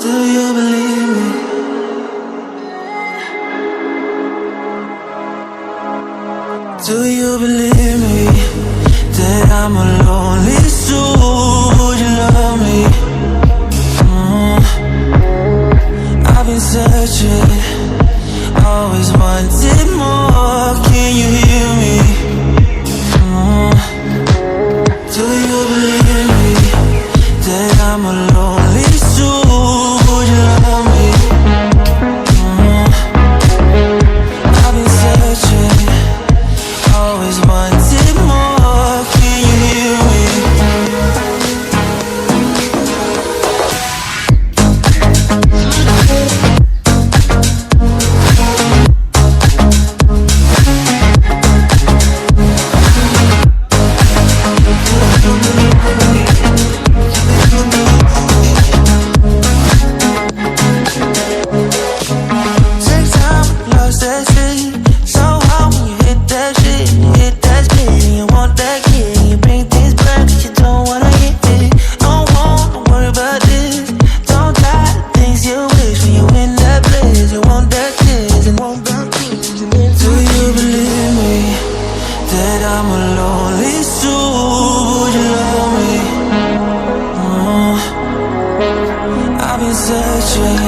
Do you believe me? Do you believe me that I'm a lonely soul? Would you love me? I've been searching, always wanted more. Can you hear me? Do you believe me that I'm a lonely soul? Would you love me? I've been searching, always wanted more. Can you hear me? Take time, lost that shit. So hard when you hit that shit. You hit that split and you want that kid. You bring things back 'cause you don't wanna hit it. Don't wanna worry about this. Don't try the things you wish when you in that place. You want that kiss and want that kiss. Do you believe me that I'm a lonely soul? Would you love me? I've been searching,